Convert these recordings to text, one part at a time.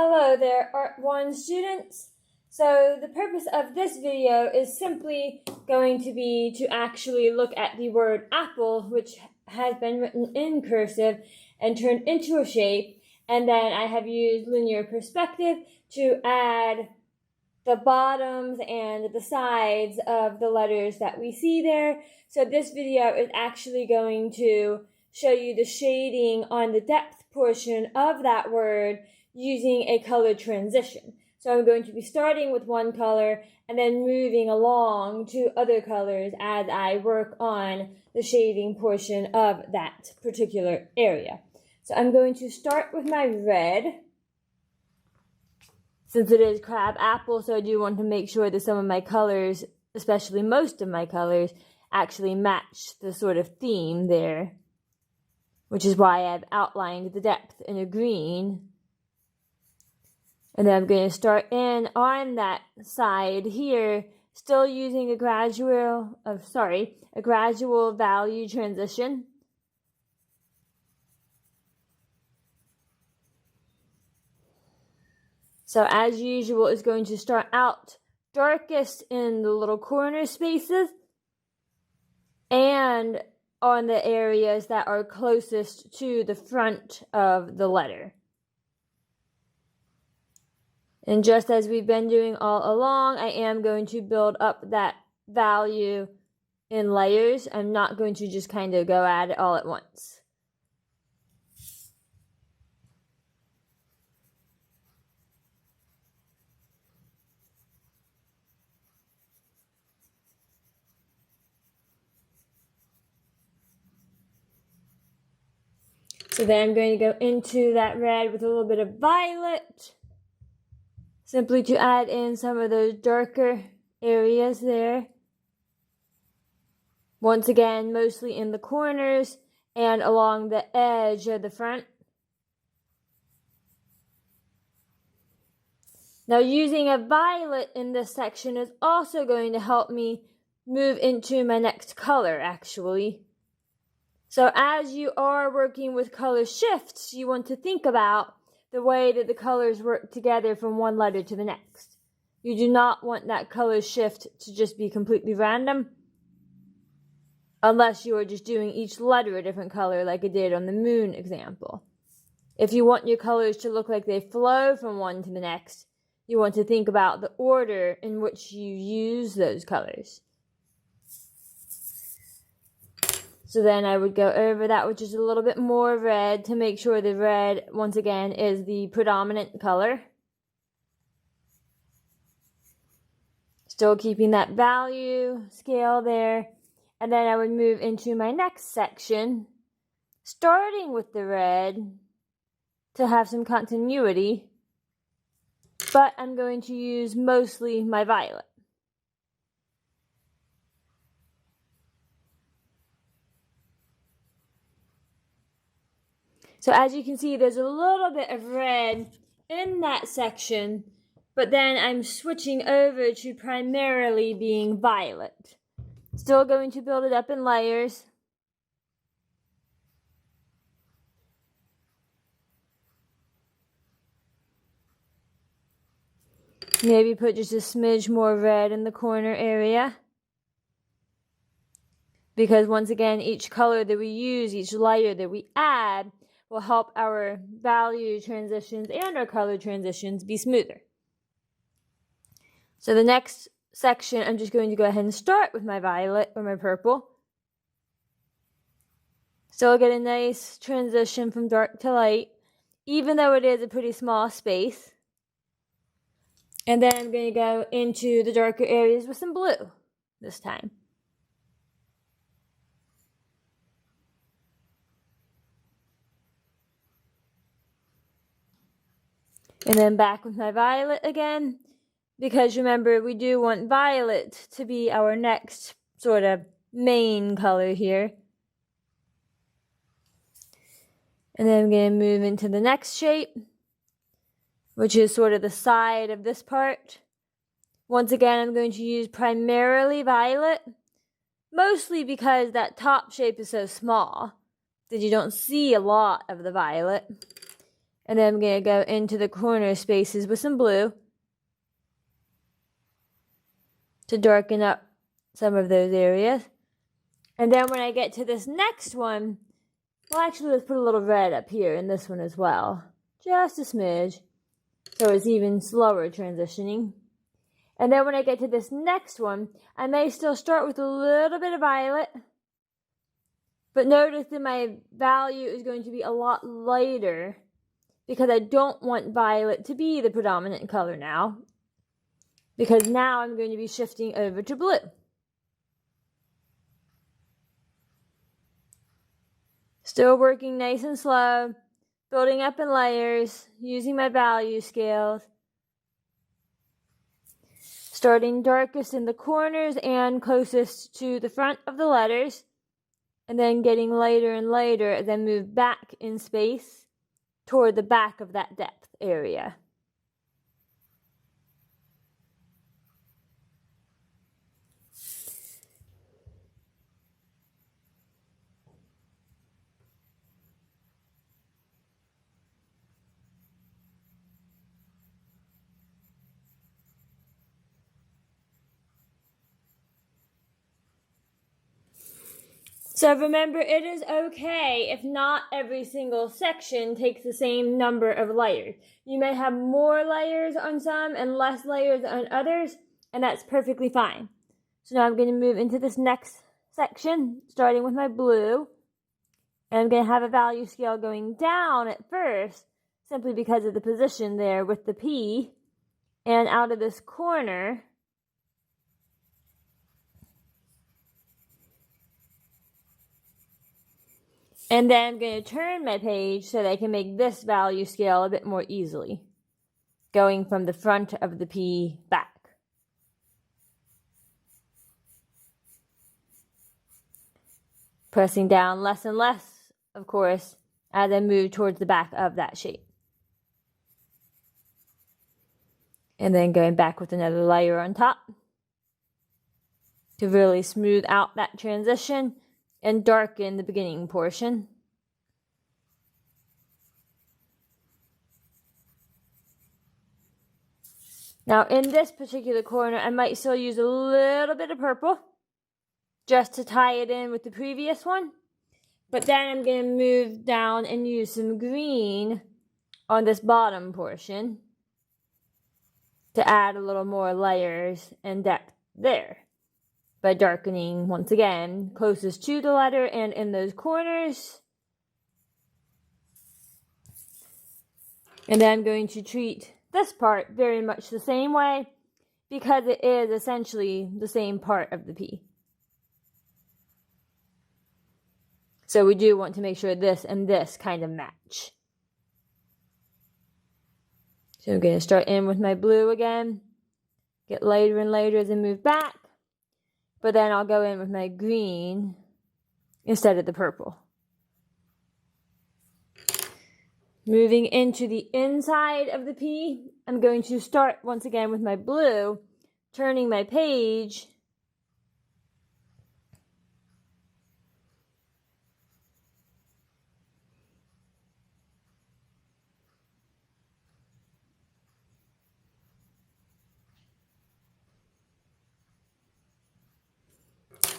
Hello there, Art 1 students. So the purpose of this video is simply going to be to actually look at the word apple, which has been written in cursive and turned into a shape, and then I have used linear perspective to add the bottoms and the sides of the letters that we see there. So this video is actually going to show you the shading on the depth portion of that word using a color transition. So I'm going to be starting with one color and then moving along to other colors as I work on the shading portion of that particular area. So I'm going to start with my red, since it is crab apple, so I do want to make sure that some of my colors, especially most of my colors, actually match the sort of theme there, which is why I've outlined the depth in a green. And then I'm going to start in on that side here, still using a gradual value transition. So as usual, it's going to start out darkest in the little corner spaces and on the areas that are closest to the front of the letter. And just as we've been doing all along, I am going to build up that value in layers. I'm not going to just kind of go at it all at once. So then I'm going to go into that red with a little bit of violet, simply to add in some of those darker areas there. Once again, mostly in the corners and along the edge of the front. Now, using a violet in this section is also going to help me move into my next color, actually. So as you are working with color shifts, you want to think about the way that the colors work together from one letter to the next. You do not want that color shift to just be completely random, unless you are just doing each letter a different color like I did on the moon example. If you want your colors to look like they flow from one to the next, you want to think about the order in which you use those colors. So then I would go over that with just a little bit more red to make sure the red, once again, is the predominant color. Still keeping that value scale there. And then I would move into my next section, starting with the red to have some continuity. But I'm going to use mostly my violet. So as you can see, there's a little bit of red in that section, but then I'm switching over to primarily being violet. Still going to build it up in layers. Maybe put just a smidge more red in the corner area. Because once again, each color that we use, each layer that we add, will help our value transitions and our color transitions be smoother. So the next section, I'm just going to go ahead and start with my violet or my purple. Still get a nice transition from dark to light, even though it is a pretty small space. And then I'm going to go into the darker areas with some blue this time. And then back with my violet again, because remember, we do want violet to be our next sort of main color here. And then I'm going to move into the next shape, which is sort of the side of this part. Once again, I'm going to use primarily violet, mostly because that top shape is so small that you don't see a lot of the violet. And then I'm going to go into the corner spaces with some blue to darken up some of those areas. And then when I get to this next one, well, actually, let's put a little red up here in this one as well. Just a smidge. So it's even slower transitioning. And then when I get to this next one, I may still start with a little bit of violet. But notice that my value is going to be a lot lighter because I don't want violet to be the predominant color now. Because now I'm going to be shifting over to blue. Still working nice and slow, building up in layers, using my value scales. Starting darkest in the corners and closest to the front of the letters. And then getting lighter and lighter as I move back in space toward the back of that depth area. So remember, it is okay if not every single section takes the same number of layers. You may have more layers on some and less layers on others, and that's perfectly fine. So now I'm going to move into this next section, starting with my blue. And I'm going to have a value scale going down at first, simply because of the position there with the P. And out of this corner, and then I'm going to turn my page so that I can make this value scale a bit more easily, going from the front of the P back. Pressing down less and less, of course, as I move towards the back of that shape. And then going back with another layer on top to really smooth out that transition and darken the beginning portion. Now in this particular corner, I might still use a little bit of purple just to tie it in with the previous one. But then I'm going to move down and use some green on this bottom portion to add a little more layers and depth there, by darkening, once again, closest to the letter and in those corners. And then I'm going to treat this part very much the same way, because it is essentially the same part of the P. So we do want to make sure this and this kind of match. So I'm going to start in with my blue again, get lighter and lighter as I move back. But then I'll go in with my green instead of the purple. Moving into the inside of the P, I'm going to start once again with my blue, turning my page.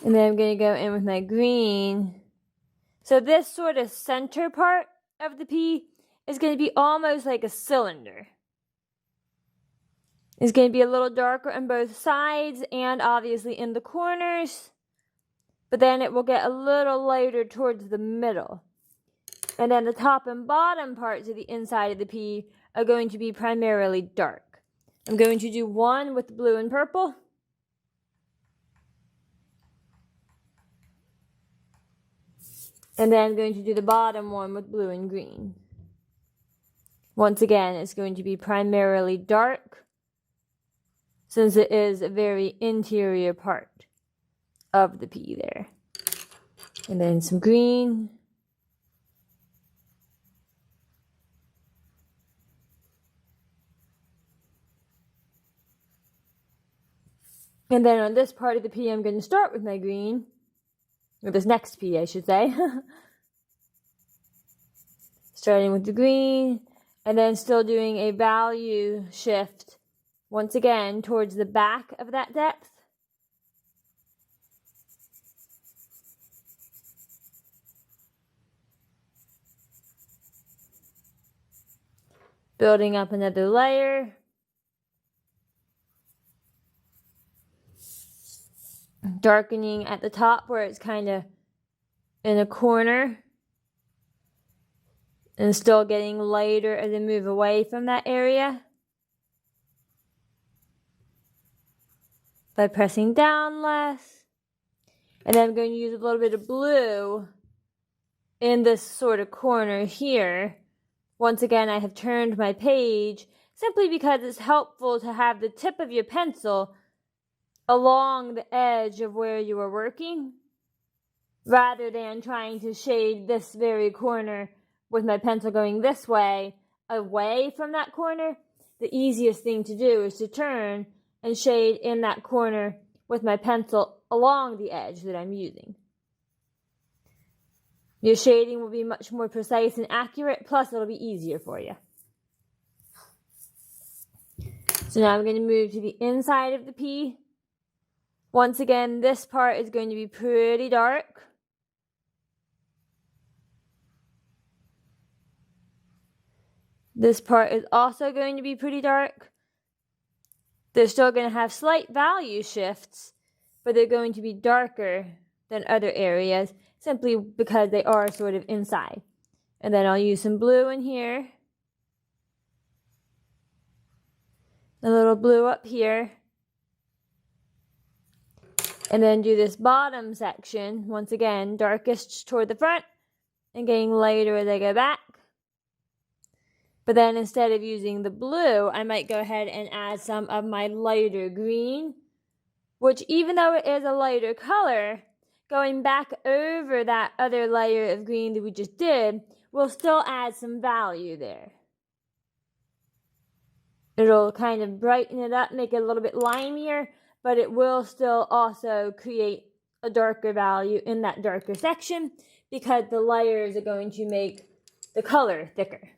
And then I'm going to go in with my green. So this sort of center part of the P is going to be almost like a cylinder. It's going to be a little darker on both sides and obviously in the corners. But then it will get a little lighter towards the middle. And then the top and bottom parts of the inside of the P are going to be primarily dark. I'm going to do one with blue and purple. And then I'm going to do the bottom one with blue and green. Once again, it's going to be primarily dark, since it is a very interior part of the P there. And then some green. And then on this part of the P, I'm going to start with my green. Or this next P, I should say. Starting with the green, And then still doing a value shift once again towards the back of that depth. Building up another layer. Darkening at the top where it's kind of in a corner. And still getting lighter as I move away from that area. By pressing down less. And then I'm going to use a little bit of blue in this sort of corner here. Once again, I have turned my page simply because it's helpful to have the tip of your pencil along the edge of where you are working, rather than trying to shade this very corner with my pencil going this way, away from that corner. The easiest thing to do is to turn and shade in that corner with my pencil along the edge that I'm using. Your shading will be much more precise and accurate, plus it'll be easier for you. So now I'm going to move to the inside of the P. Once again, this part is going to be pretty dark. This part is also going to be pretty dark. They're still going to have slight value shifts, but they're going to be darker than other areas simply because they are sort of inside. And then I'll use some blue in here. A little blue up here. And then do this bottom section, once again, darkest toward the front and getting lighter as I go back. But then instead of using the blue, I might go ahead and add some of my lighter green, which even though it is a lighter color, going back over that other layer of green that we just did, will still add some value there. It'll kind of brighten it up, make it a little bit limier, but it will still also create a darker value in that darker section because the layers are going to make the color thicker.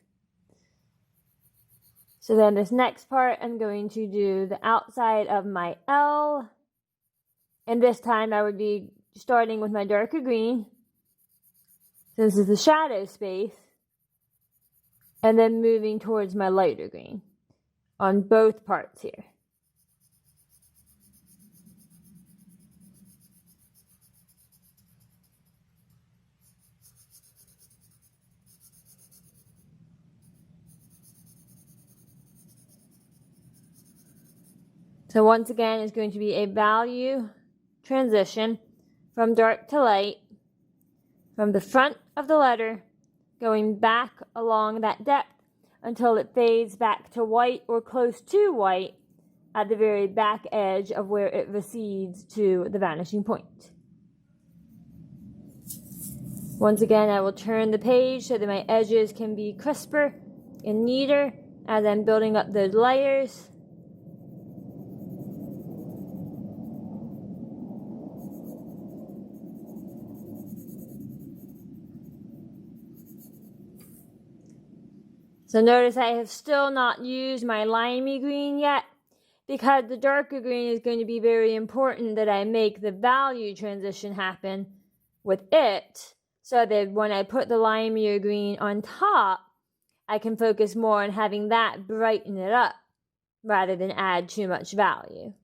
So then this next part, I'm going to do the outside of my L. And this time I would be starting with my darker green, since it's the shadow space, and then moving towards my lighter green on both parts here. So once again, it's going to be a value transition from dark to light, from the front of the letter, going back along that depth until it fades back to white or close to white at the very back edge of where it recedes to the vanishing point. Once again, I will turn the page so that my edges can be crisper and neater as I'm building up those layers. So notice I have still not used my limey green yet because the darker green is going to be very important that I make the value transition happen with it so that when I put the limier green on top, I can focus more on having that brighten it up rather than add too much value.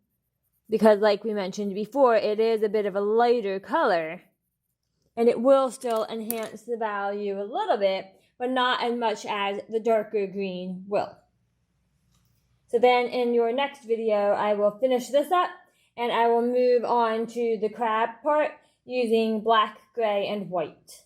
Because like we mentioned before, it is a bit of a lighter color and it will still enhance the value a little bit, but not as much as the darker green will. So then in your next video, I will finish this up and I will move on to the crab part using black, gray, and white.